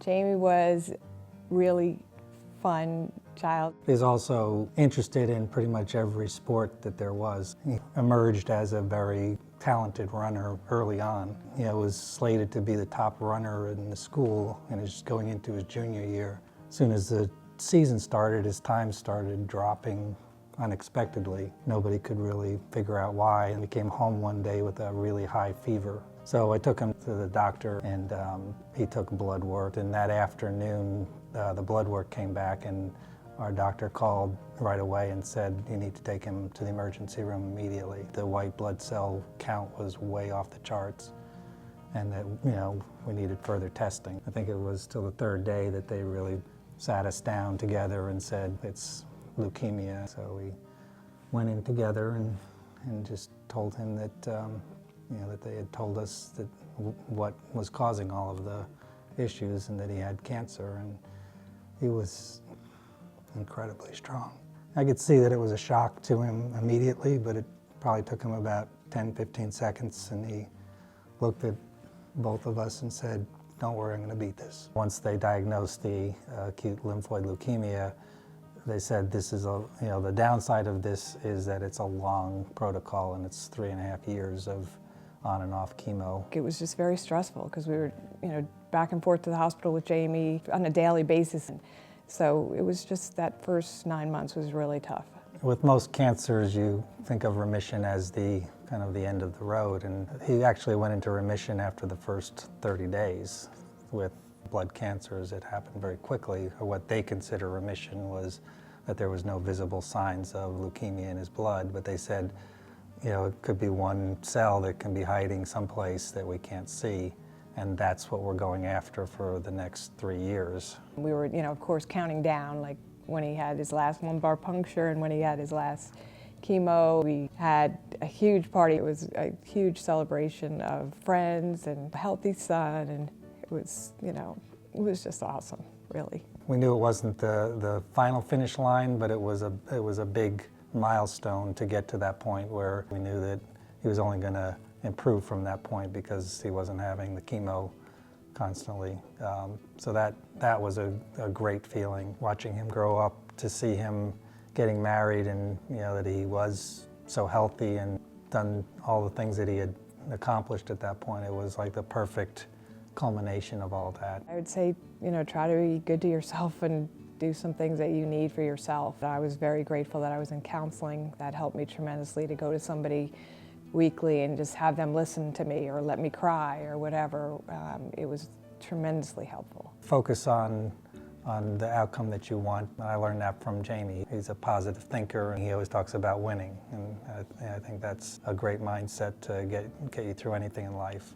Jamie was really fun child. He's also interested in pretty much every sport that there was. He emerged as a very talented runner early on. He was slated to be the top runner in the school and is going into his junior year. As soon as the season started, his time started dropping unexpectedly. Nobody could really figure out why, and he came home one day with a really high fever. So I took him to the doctor, and he took blood work. And that afternoon, the blood work came back, and our doctor called right away and said, you need to take him to the emergency room immediately. The white blood cell count was way off the charts, and that, we needed further testing. I think it was till the third day that they really sat us down together and said, it's leukemia. So we went in together and just told him that, that they had told us that what was causing all of the issues and that he had cancer, and he was incredibly strong. I could see that it was a shock to him immediately, but it probably took him about 10-15 seconds, and he looked at both of us and said, don't worry, I'm going to beat this. Once they diagnosed the acute lymphoid leukemia, they said this is the downside of this is that it's a long protocol, and it's 3.5 years of on and off chemo. It was just very stressful because we were, back and forth to the hospital with Jamie on a daily basis. So it was just that first 9 months was really tough. With most cancers, you think of remission as the kind of the end of the road, and he actually went into remission after the first 30 days. With blood cancers, it happened very quickly. What they consider remission was that there was no visible signs of leukemia in his blood, but they said, it could be one cell that can be hiding someplace that we can't see, and that's what we're going after for the next 3 years. We were, of course, counting down, like when he had his last lumbar puncture and when he had his last chemo. We had a huge party. It was a huge celebration of friends and a healthy son, and it was, it was just awesome, really. We knew it wasn't the final finish line, but it was a big milestone to get to that point where we knew that he was only going to improve from that point because he wasn't having the chemo constantly. So that was a great feeling, watching him grow up, to see him getting married, and that he was so healthy and done all the things that he had accomplished at that point. It was like the perfect culmination of all that. I would say, try to be good to yourself and do some things that you need for yourself. I was very grateful that I was in counseling. That helped me tremendously, to go to somebody weekly and just have them listen to me or let me cry or whatever. It was tremendously helpful. Focus on the outcome that you want. I learned that from Jamie. He's a positive thinker, and he always talks about winning, and I think that's a great mindset to get you through anything in life.